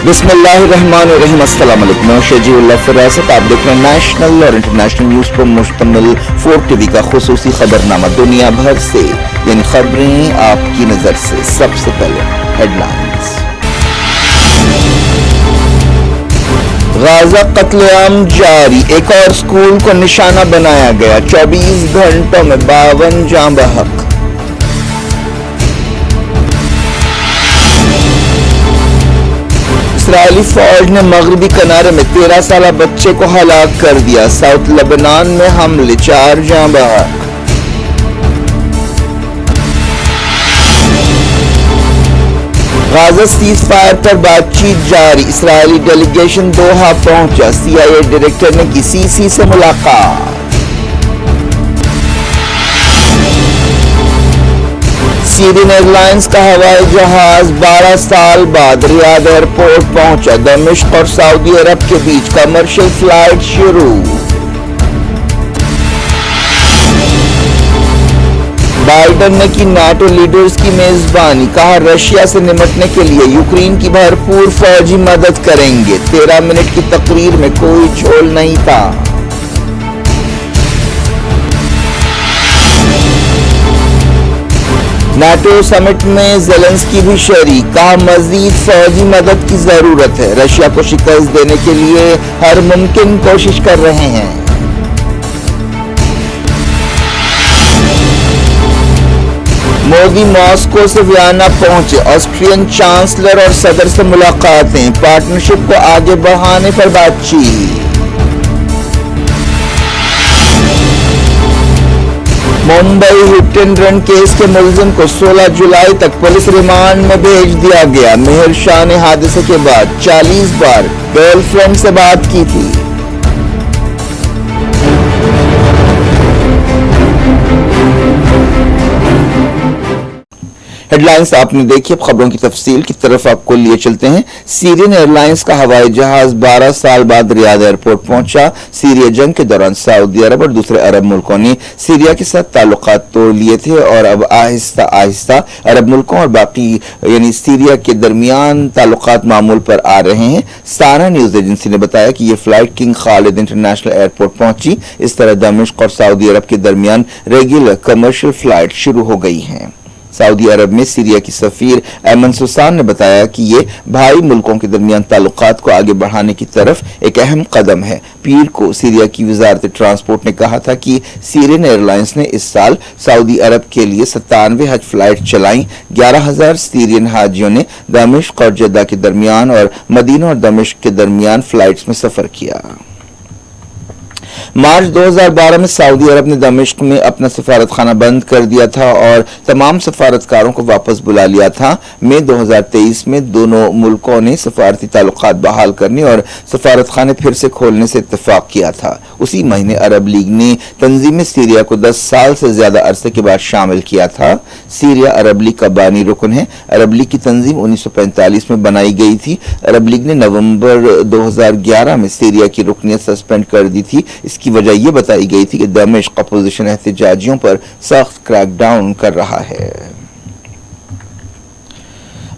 बिस्मिल्लाहिर्रहमानिर्रहीम। अस्सलाम वालेकुम। मैं शजीउल्लाह फरासत, आप देख रहे हैं नेशनल और इंटरनेशनल न्यूज़ पर मुश्तमिल 4 टीवी का खुसूसी खबरनामा। दुनिया भर से इन खबरें आपकी नजर से। सबसे पहले हेडलाइंस। गाजा कत्लेआम जारी, एक और स्कूल को निशाना बनाया गया। 24 घंटों में 52 जान बहक। इसराइली फौज ने मगरबी किनारे में 13 साल बच्चे को हलाक कर दिया। साउथ लेबनान में हमले, 4 जान बहक। गाजा सीज फायर पर बातचीत जारी, इसराइली डेलीगेशन दोहा पहुंचा। CIA डायरेक्टर ने की सीसी से मुलाकात। सीरियन एयरलाइंस का हवाई जहाज 12 साल बाद रियाद एयरपोर्ट पहुंचा। दमिश्क और सऊदी अरब के बीच कमर्शियल फ्लाइट शुरू। बाइडेन ने की नाटो लीडर्स की मेजबानी, कहा रशिया से निपटने के लिए यूक्रेन की भरपूर फौजी मदद करेंगे। 13 मिनट की तकरीर में कोई झोल नहीं था। नाटो समिट में ज़ेलेंस्की भी शरीक, कहा मजीद फौजी मदद की जरूरत है। रशिया को शिकस्त देने के लिए हर मुमकिन कोशिश कर रहे हैं। मोदी मॉस्को से वियना पहुंचे। ऑस्ट्रियन चांसलर और सदर से मुलाकातें, पार्टनरशिप को आगे बढ़ाने पर बातचीत। Mumbai hit and run case के मुलजिम को 16 जुलाई तक पुलिस रिमांड में भेज दिया गया। मेहर शाह ने हादसे के बाद 40 बार गर्लफ्रेंड से बात की थी। हेडलाइंस आपने देखी। अब खबरों की तफसील की तरफ आपको लिए चलते हैं। सीरियन एयरलाइंस का हवाई जहाज 12 साल बाद रियाद एयरपोर्ट पहुंचा। सीरिया जंग के दौरान सऊदी अरब और दूसरे अरब मुल्कों ने सीरिया के साथ ताल्लुकात तोड़ लिए थे और अब आहिस्ता आहिस्ता अरब मुल्कों और बाकी यानी सीरिया के दरमियान ताल्लुकात मामूल पर आ रहे हैं। सारा न्यूज एजेंसी ने बताया कि ये flight king Khalid international airport पहुंची। इस तरह दमिश्क और सऊदी अरब के दरमियान रेगुलर कमर्शियल फ्लाइट शुरू हो गई हैं। सऊदी अरब में सीरिया की सफीर ऐमन सुसान ने बताया कि ये भाई मुल्कों के दरमियान ताल्लुकात को आगे बढ़ाने की तरफ एक अहम कदम है। पीर को सीरिया की वजारत ट्रांसपोर्ट ने कहा था कि सीरियन एयरलाइंस ने इस साल सऊदी अरब के लिए 97 हज फ्लाइट चलाई। 11,000 सीरियन हाजियों ने दमिश्क और जद्दा के दरमियान और मदीना और दमिश्क के दरमियान फ्लाइट्स में सफर किया। मार्च 2012 में सऊदी अरब ने दमिश्क में अपना सफारत खाना बंद कर दिया था और तमाम सफारतकारों को वापस बुला लिया था। मई 2023 में दोनों मुल्कों ने सफारती ताल्लुकात बहाल करने और सफारत खाने फिर से खोलने से इत्तेफाक किया था। उसी महीने अरब लीग ने तंजीम सीरिया को 10 साल से ज्यादा अरसे के बाद शामिल किया था। सीरिया अरब लीग का बानी रुकन है। अरब लीग की तंजीम 1945 में बनाई गई थी। अरब लीग ने नवंबर 2011 में सीरिया की रुकनियत सस्पेंड कर दी थी। इसकी वजह यह बताई गई थी कि दमिश्क अपोजिशन एहतजाजियों पर सख्त क्रैकडाउन कर रहा है।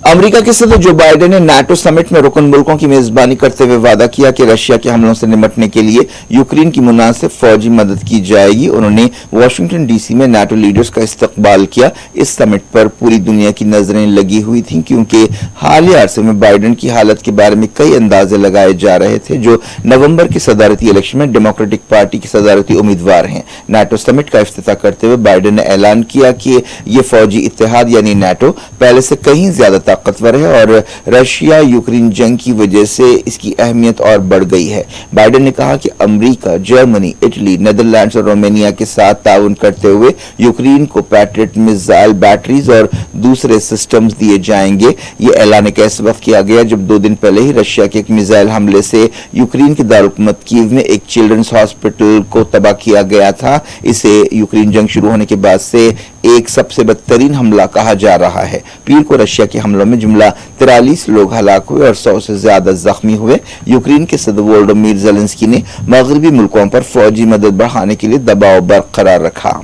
अमेरिका के सदर जो बाइडेन ने नाटो समिट में रुकन मुल्कों की मेजबानी करते हुए वादा किया कि रशिया के हमलों से निपटने के लिए यूक्रेन की मुनासिब फौजी मदद की जाएगी। उन्होंने वाशिंगटन डीसी में नाटो लीडर्स का इस्तकबाल किया। इस समिट पर पूरी दुनिया की नजरें लगी हुई थीं क्योंकि हालिया अरसे में बाइडेन की हालत के बारे में कई अंदाजे लगाए जा रहे थे जो नवंबर के सदारती इलेक्शन में डेमोक्रेटिक पार्टी के सदारती उम्मीदवार हैं। नाटो समिट का इफ्तिताह करते हुए बाइडेन ने ऐलान किया कि ये फौजी इत्तेहाद यानी नाटो पहले से कहीं ज्यादा ताकतवर है और रशिया यूक्रेन जंग की वजह से इसकी अहमियत और बढ़ गई है। बाइडेन ने कहा कि अमेरिका, जर्मनी, इटली, नीदरलैंड्स और रोमानिया के साथ ताउन करते हुए यूक्रेन को पैट्रियट मिसाइल बैटरीज और दूसरे सिस्टम्स दिए जाएंगे। ये ऐलान एक ऐसे वक्त किया गया जब 2 दिन पहले ही रशिया के एक मिसाइल हमले से यूक्रेन के दारुलकुमत कीव में एक चिल्ड्रंस हॉस्पिटल को तबाह किया गया था। इसे यूक्रेन जंग शुरू होने के बाद से एक सबसे बदतरीन हमला कहा जा रहा है। पीर को रशिया के हमलों में जुमला 43 लोग हलाक हुए और 100 से ज्यादा जख्मी हुए। यूक्रेन के सदर वोलोदिमीर ज़ेलेंस्की ने मगरबी मुल्कों पर फौजी मदद बढ़ाने के लिए दबाव बरकरार रखा।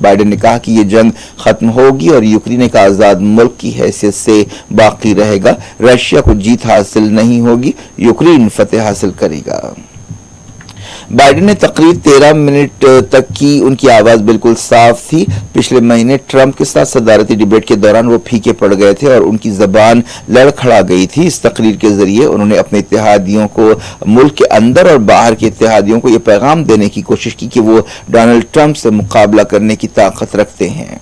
بائیڈن نے کہا کہ یہ جنگ ختم ہوگی اور یوکرین ایک آزاد ملک کی حیثیت سے باقی رہے گا. رشیا کو جیت حاصل نہیں ہوگی, یوکرین فتح حاصل کرے گا. بائیڈن نے تقریر 13 منٹ تک کی. ان کی آواز بالکل صاف تھی. پچھلے مہینے ٹرمپ کے ساتھ صدارتی ڈیبیٹ کے دوران وہ پھیکے پڑ گئے تھے اور ان کی زبان لڑکھڑا گئی تھی. اس تقریر کے ذریعے انہوں نے اپنے اتحادیوں کو, ملک کے اندر اور باہر کے اتحادیوں کو یہ پیغام دینے کی کوشش کی کہ وہ ڈونلڈ ٹرمپ سے مقابلہ کرنے کی طاقت رکھتے ہیں.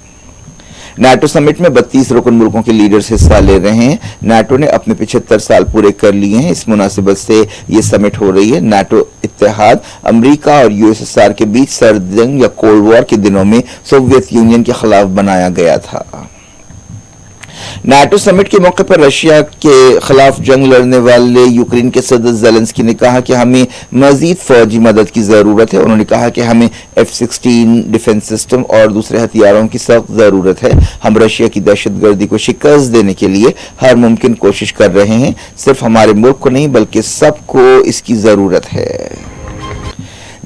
نیٹو سمٹ میں 32 رکن ملکوں کے لیڈرز حصہ لے رہے ہیں. نیٹو نے اپنے 75 سال پورے کر لیے ہیں. اس مناسبت سے یہ سمٹ ہو رہی ہے. نیٹو اتحاد امریکہ اور USSR کے بیچ سرد جنگ یا کولڈ وار کے دنوں میں سوویت یونین کے خلاف بنایا گیا تھا. نیٹو سمٹ کے موقع پر رشیا کے خلاف جنگ لڑنے والے یوکرین کے صدر زیلنسکی نے کہا کہ ہمیں مزید فوجی مدد کی ضرورت ہے. انہوں نے کہا کہ ہمیں F-16 ڈیفنس سسٹم اور دوسرے ہتھیاروں کی سخت ضرورت ہے. ہم رشیا کی دہشت گردی کو شکست دینے کے لیے ہر ممکن کوشش کر رہے ہیں. صرف ہمارے ملک کو نہیں بلکہ سب کو اس کی ضرورت ہے.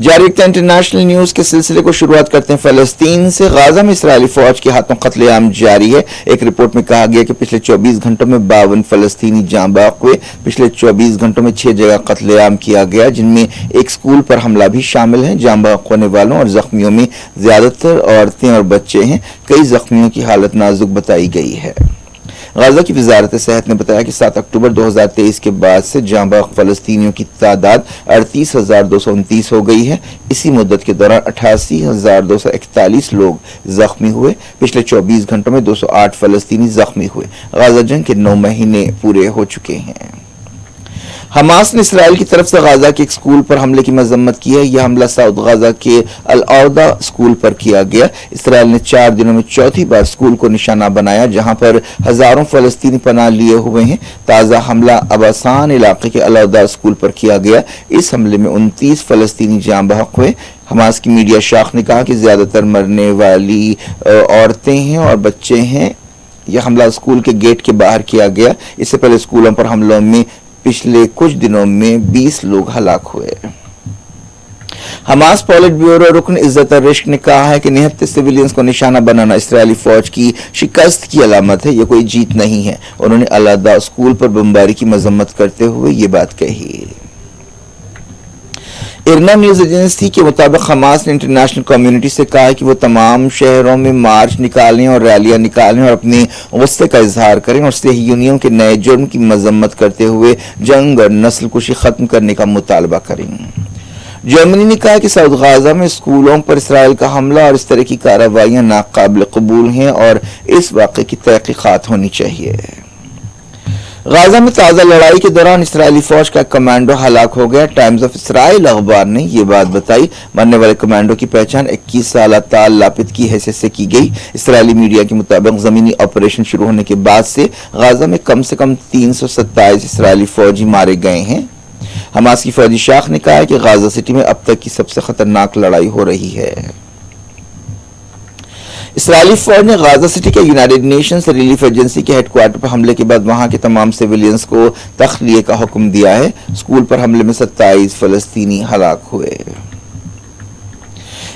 جاری انٹرنیشنل نیوز کے سلسلے کو شروعات کرتے ہیں فلسطین سے. غازہ میں اسرائیلی فوج کے ہاتھوں قتل عام جاری ہے. ایک رپورٹ میں کہا گیا کہ پچھلے 24 گھنٹوں میں 52 فلسطینی جاں بحق ہوئے. پچھلے 24 گھنٹوں میں 6 جگہ قتل عام کیا گیا جن میں ایک سکول پر حملہ بھی شامل ہے. جاں بحق ہونے والوں اور زخمیوں میں زیادہ تر عورتیں اور بچے ہیں. کئی زخمیوں کی حالت نازک بتائی گئی ہے. غزہ کی وزارت صحت نے بتایا کہ 7 اکتوبر 2023 کے بعد سے جاں بحق فلسطینیوں کی تعداد 38,229 ہو گئی ہے. اسی مدت کے دوران 88,241 لوگ زخمی ہوئے. پچھلے 24 گھنٹوں میں 208 فلسطینی زخمی ہوئے. غزہ جنگ کے 9 مہینے پورے ہو چکے ہیں. حماس نے اسرائیل کی طرف سے غزہ کے ایک سکول پر حملے کی مذمت کی ہے. یہ حملہ ساؤتھ غزہ کے العودہ سکول پر کیا گیا. اسرائیل نے 4 دنوں میں چوتھی بار سکول کو نشانہ بنایا جہاں پر ہزاروں فلسطینی پناہ لیے ہوئے ہیں. تازہ حملہ اباسان علاقے کے العودہ سکول پر کیا گیا. اس حملے میں 29 فلسطینی جاں بحق ہوئے. حماس کی میڈیا شاخ نے کہا کہ زیادہ تر مرنے والی عورتیں ہیں اور بچے ہیں. یہ حملہ سکول کے گیٹ کے باہر کیا گیا. اس سے پہلے سکولوں پر حملوں میں پچھلے کچھ دنوں میں 20 لوگ ہلاک ہوئے. حماس پولٹ بیورو رکن عزت الرشق نے کہا ہے کہ نہتے سویلینز کو نشانہ بنانا اسرائیلی فوج کی شکست کی علامت ہے. یہ کوئی جیت نہیں ہے. انہوں نے العودہ اسکول پر بمباری کی مذمت کرتے ہوئے یہ بات کہی. ارنا نیوز ایجنسی کے مطابق حماس نے انٹرنیشنل کمیونٹی سے کہا ہے کہ وہ تمام شہروں میں مارچ نکالیں اور ریلیاں نکالیں اور اپنے غصے کا اظہار کریں اور صہیونیوں کے نئے جرم کی مذمت کرتے ہوئے جنگ اور نسل کشی ختم کرنے کا مطالبہ کریں. جرمنی نے کہا کہ ساؤتھ غزہ میں اسکولوں پر اسرائیل کا حملہ اور اس طرح کی کارروائیاں ناقابل قبول ہیں اور اس واقعے کی تحقیقات ہونی چاہیے. غزہ میں تازہ لڑائی کے دوران اسرائیلی فوج کا کمانڈو ہلاک ہو گیا. ٹائمز آف اسرائیل اخبار نے یہ بات بتائی. مرنے والے کمانڈو کی پہچان 21 سالہ تال لاپت کی حیثیت سے کی گئی. اسرائیلی میڈیا کے مطابق زمینی آپریشن شروع ہونے کے بعد سے غزہ میں کم سے کم 327 اسرائیلی فوجی مارے گئے ہیں. حماس کی فوجی شاخ نے کہا ہے کہ غزہ سٹی میں اب تک کی سب سے خطرناک لڑائی ہو رہی ہے. اسرائیلی فوج نے غزہ سٹی کے یونائیٹڈ نیشنز ریلیف ایجنسی کے ہیڈ کوارٹر پر حملے کے بعد وہاں کے تمام سویلینز کو تخلیے کا حکم دیا ہے. سکول پر حملے میں 27 فلسطینی ہلاک ہوئے.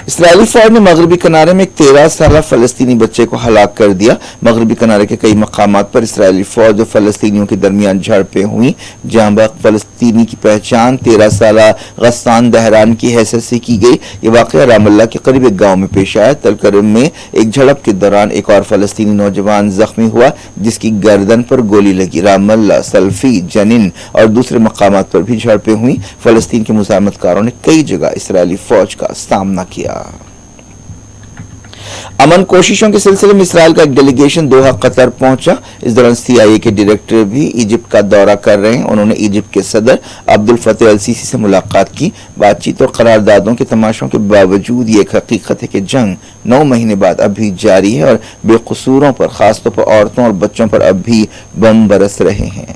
اسرائیلی فوج نے مغربی کنارے میں ایک 13 سالہ فلسطینی بچے کو ہلاک کر دیا. مغربی کنارے کے کئی مقامات پر اسرائیلی فوج اور فلسطینیوں کے درمیان جھڑپیں ہوئیں. جاں بحق فلسطینی کی پہچان 13 سالہ غسان دہران کی حیثیت سے کی گئی. یہ واقعہ رام اللہ کے قریب ایک گاؤں میں پیش آیا. تلکرم میں ایک جھڑپ کے دوران ایک اور فلسطینی نوجوان زخمی ہوا جس کی گردن پر گولی لگی. رام اللہ، سلفی، جنین اور دوسرے مقامات پر بھی جھڑپیں ہوئیں. فلسطین کے مزاحمت کاروں نے کئی جگہ اسرائیلی فوج کا سامنا کیا. امن کوششوں کے سلسلے میں اسرائیل کا ایک ڈیلیگیشن دوحہ قطر پہنچا. اس دوران CIA کے ڈائریکٹر بھی ایجپٹ کا دورہ کر رہے ہیں. انہوں نے ایجپٹ کے صدر عبد الفتح السیسی سے ملاقات کی. بات چیت اور قراردادوں کے تماشوں کے باوجود یہ ایک حقیقت ہے کہ جنگ 9 مہینے بعد اب بھی جاری ہے اور بے قصوروں پر، خاص طور پر عورتوں اور بچوں پر اب بھی بم برس رہے ہیں.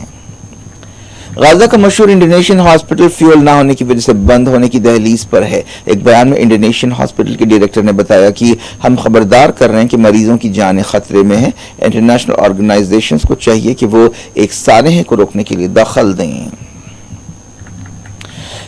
غزہ کا مشہور انڈونیشین ہاسپٹل فیول نہ ہونے کی وجہ سے بند ہونے کی دہلیز پر ہے. ایک بیان میں انڈونیشین ہاسپٹل کے ڈائریکٹر نے بتایا کہ ہم خبردار کر رہے ہیں کہ مریضوں کی جانیں خطرے میں ہیں. انٹرنیشنل آرگنائزیشنز کو چاہیے کہ وہ ایک سانحے کو روکنے کے لیے دخل دیں.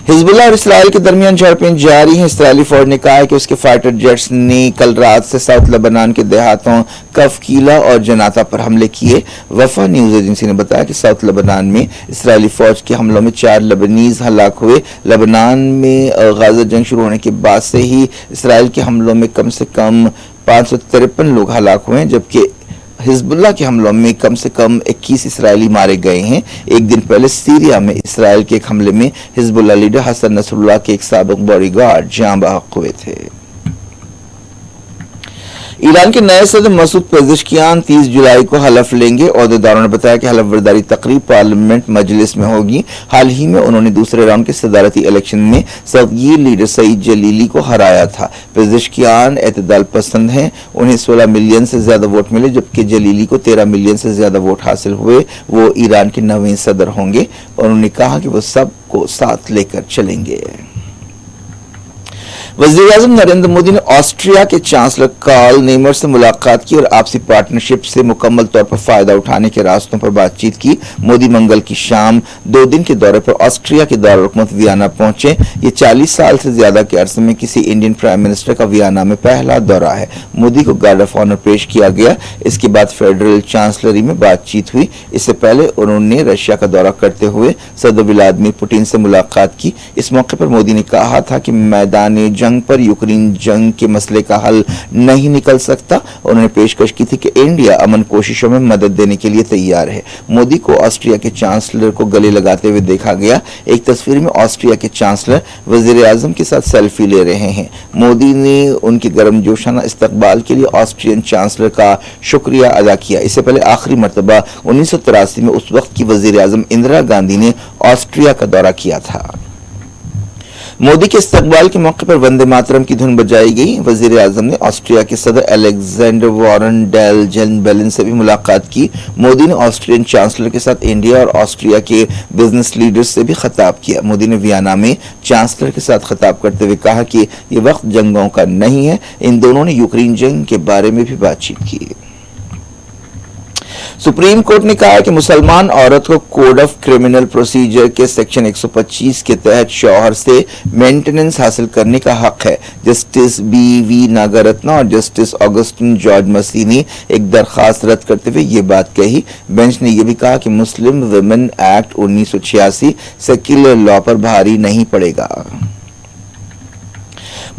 हिजबुल्लाह और इसराइल के दरमियान झड़पें जारी हैं। इसराइली फौज ने कहा है कि उसके फाइटर जेट्स ने कल रात से साउथ लेबनान के देहातों कफकीला और जनाता पर हमले किए। वफा न्यूज एजेंसी ने बताया कि साउथ लेबनान में इसराइली फौज के हमलों में 4 लेबनीज हलाक हुए। लेबनान में गाजा जंग शुरू होने के बाद से ही इसराइल के हमलों में कम से कम 553 लोग हलाक हुए हैं, जबकि हिजबुल्लाह के हमलों में कम से कम 21 इसराइली मारे गए हैं। एक दिन पहले सीरिया में इसराइल के एक हमले में हिजबुल्लाह लीडर हसन नसरुल्लाह के एक साबिक बॉडीगार्ड जान बहक हुए थे। ईरान के नए सदर मसूद पेज़ेश्कियान 30 जुलाई को हलफ लेंगे। ओहदेदारों ने बताया कि हलफ बर्दारी तकरीब पार्लियामेंट मजलिस में होगी। हाल ही में उन्होंने दूसरे राउंड के सदारती इलेक्शन में सफगीर लीडर सईद जलीली को हराया था। पेज़ेश्कियान एतदाल पसंद हैं, उन्हें 16 मिलियन से ज्यादा वोट मिले, जबकि जलीली को 13 मिलियन से ज्यादा वोट हासिल हुए। वो ईरान के 9वें सदर होंगे और उन्होंने कहा कि वो सबको साथ लेकर चलेंगे। वज़ीर-ए-आज़म नरेंद्र मोदी ने ऑस्ट्रिया के चांसलर कार्ल नेमर से मुलाकात की और आपसी पार्टनरशिप से मुकम्मल तौर पर फायदा उठाने के रास्तों पर बातचीत की। मोदी मंगल की शाम 2 दिन के दौरे पर ऑस्ट्रिया के दारुल-हुकूमत वियना पहुंचे। ये 40 साल से ज्यादा के अरसे में किसी इंडियन प्राइम मिनिस्टर का वियना में पहला दौरा है। मोदी को गार्ड ऑफ ऑनर पेश किया गया। इसके बाद फेडरल चांसलरी में बातचीत हुई। इससे पहले उन्होंने रशिया का दौरा करते हुए सदर व्लादिमीर पुतिन से मुलाकात की। इस मौके पर मोदी ने कहा था कि मैदान जंग पर यूक्रेन जंग के मसले का हल नहीं निकल सकता। उन्होंने पेशकश की थी कि इंडिया अमन कोशिशों में मदद देने के लिए तैयार है। मोदी को ऑस्ट्रिया के चांसलर को गले लगाते हुए देखा गया। एक तस्वीर में ऑस्ट्रिया के चांसलर वजीर आजम के साथ सेल्फी ले रहे हैं। मोदी ने उनके गर्मजोशाना इस्तकबाल के लिए ऑस्ट्रियन चांसलर का शुक्रिया अदा किया। इससे पहले आखिरी मरतबा 1983 में उस वक्त की वजीर आजम इंदिरा गांधी ने ऑस्ट्रिया का दौरा किया था। मोदी के इस्तकबाल के मौके पर वंदे मातरम की धुन बजाई गई। वजीर आजम ने ऑस्ट्रिया के सदर अलेक्जेंडर वॉरेन डेल जेनबेलिन से भी मुलाकात की। मोदी ने ऑस्ट्रियन चांसलर के साथ इंडिया और ऑस्ट्रिया के बिजनेस लीडर्स से भी खिताब किया। मोदी ने वियना में चांसलर के साथ खिताब करते हुए कहा कि ये वक्त जंगों का नहीं है। इन दोनों ने यूक्रेन जंग के बारे में भी बातचीत की। सुप्रीम कोर्ट ने कहा है कि मुसलमान औरत को कोड ऑफ क्रिमिनल प्रोसीजर के सेक्शन 125 के तहत शौहर से मेंटेनेंस हासिल करने का हक है। Justice BV. नागरत्ना और जस्टिस ऑगस्टिन जॉर्ज मसी ने एक दरखास्त रद्द करते हुए ये बात कही। बेंच ने यह भी कहा कि Muslim women act 1986 secular law पर भारी नहीं पड़ेगा।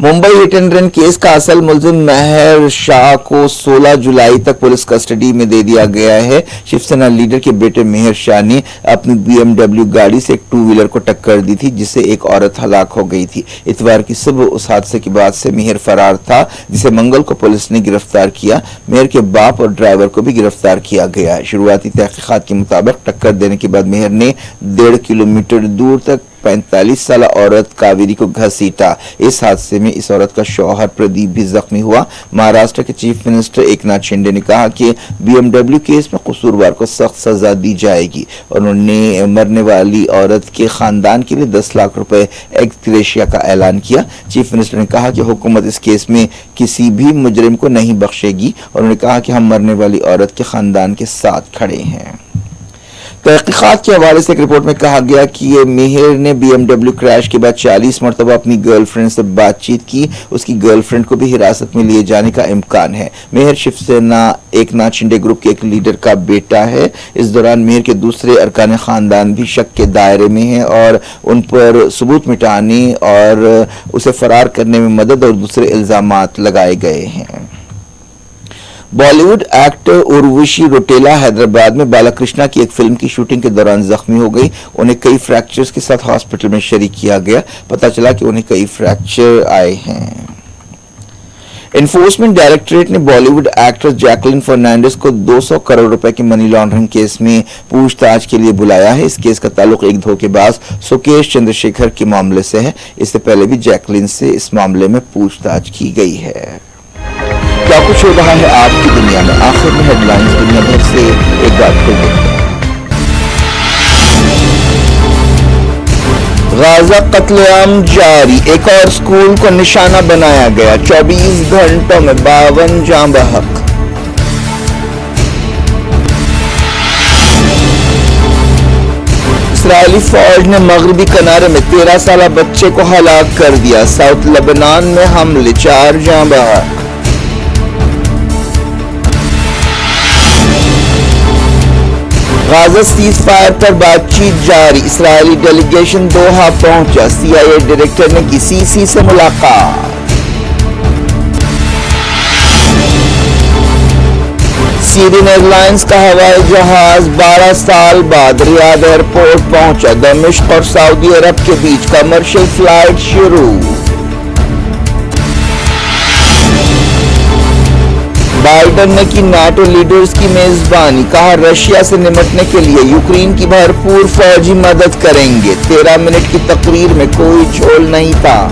Mumbai hit and run case का असल मुलजिम मेहर शाह को 16 जुलाई तक पुलिस कस्टडी में दे दिया गया है। शिवसेना लीडर के बेटे मेहर शाह ने अपनी BMW गाड़ी से एक 2 व्हीलर को टक्कर दी थी, जिससे एक औरत हलाक हो गई थी। इतवार की सुबह उस हादसे के बाद से मेहर फरार था, जिसे मंगल को पुलिस ने गिरफ्तार किया। मेहर के बाप और ड्राइवर को भी गिरफ्तार किया गया है। शुरुआती तहकीकात के मुताबिक टक्कर देने के बाद मेहर ने 1.5 किलोमीटर दूर तक 45 साल औरत कावेरी को घसीटा। इस हादसे में इस औरत का शौहर प्रदीप भी जख्मी हुआ। महाराष्ट्र के चीफ मिनिस्टर एकनाथ शिंदे ने कहा कि BMW केस में कसूरवार को सख्त सजा दी जाएगी। उन्होंने मरने वाली औरत के खानदान के लिए 10 लाख रुपए एक्स-ग्रेशिया का ऐलान किया। चीफ मिनिस्टर ने कहा कि हुकूमत इस केस में किसी भी मुजरिम को नहीं बख्शेगी। उन्होंने कहा कि हम मरने वाली औरत के खानदान के साथ खड़े हैं। तहकीकात के हवाले से एक रिपोर्ट में कहा गया कि ये मेहर ने BMW क्रैश के बाद 40 मरतबा अपनी गर्लफ्रेंड से बातचीत की। उसकी गर्लफ्रेंड को भी हिरासत में लिए जाने का इम्कान है। मेहर शिवसेना एकनाथ शिंदे ग्रुप के एक लीडर का बेटा है। इस दौरान मेहर के दूसरे अरकान खानदान भी शक के दायरे में हैं और उन पर सबूत मिटाने और उसे फरार करने में मदद और दूसरे इल्जामात लगाए गए हैं। बॉलीवुड एक्टर उर्वशी रोटेला हैदराबाद में बालाकृष्णा की एक फिल्म की शूटिंग के दौरान जख्मी हो गई। उन्हें कई फ्रैक्चर्स के साथ हॉस्पिटल में शरीक किया गया। पता चला कि उन्हें कई फ्रैक्चर आए हैं। एनफोर्समेंट डायरेक्टरेट ने बॉलीवुड एक्ट्रेस जैकलिन फर्नांडिस को 200 करोड़ रुपए के मनी लॉन्ड्रिंग केस में पूछताछ के लिए बुलाया है। इस केस का ताल्लुक एक धोखेबाज सुकेश चंद्रशेखर के मामले से है। इससे पहले भी जैकलिन से इस मामले में पूछताछ की गई है। क्या कुछ हो रहा है आपकी दुनिया में? आखिर में हेडलाइंस दुनिया भर से एक बार फिर देखते हैं। गाजा कत्लेआम जारी, एक और स्कूल को निशाना बनाया गया। 24 घंटों में 52 जान बहक। اسرائیلی فوج نے مغربی کنارے میں 13 سالہ بچے کو ہلاک کر دیا. ساؤتھ لبنان میں حملے 4 جاں بحق. غزہ سیز فائر پر بات چیت جاری. اسرائیلی ڈیلیگیشن دوحہ پہنچا. CIA ڈائریکٹر نے کی CC سے ملاقات. سیرین ایئر لائنز کا ہوائی جہاز 12 سال بعد ریاض ایئرپورٹ پہنچا. دمشق اور سعودی عرب کے بیچ کمرشل فلائٹ شروع. بائیڈن نے کی نیٹو لیڈرز کی میزبانی. کہا رشیا سے نمٹنے کے لیے یوکرین کی بھرپور فوجی مدد کریں گے. 13 منٹ کی تقریر میں کوئی جھول نہیں تھا.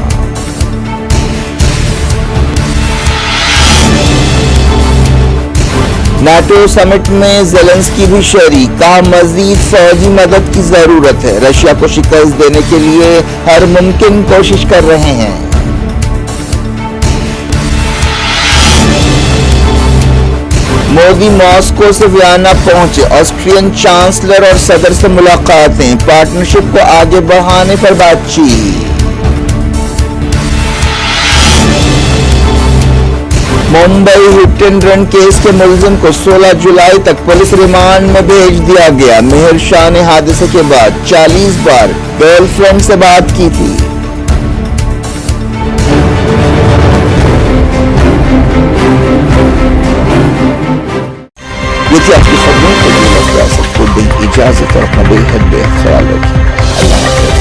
نیٹو سمٹ میں زیلنسکی بھی شریک. کہا مزید فوجی مدد کی ضرورت ہے. رشیا کو شکست دینے کے لیے ہر ممکن کوشش کر رہے ہیں. مودی ماسکو سے ویانا پہنچے. آسٹرین چانسلر اور صدر سے ملاقاتیں. پارٹنرشپ کو آگے بڑھانے پر بات چیت. Mumbai hit and run case کے ملزم کو 16 جولائی تک پولیس ریمانڈ میں بھیج دیا گیا. مہر شاہ نے حادثے کے بعد 40 بار گرل فرینڈ سے بات کی تھی. یہ تھی آپ کی خبروں کو. اجازت اور اپنا بے حد خیال رکھیں. اللہ حافظ.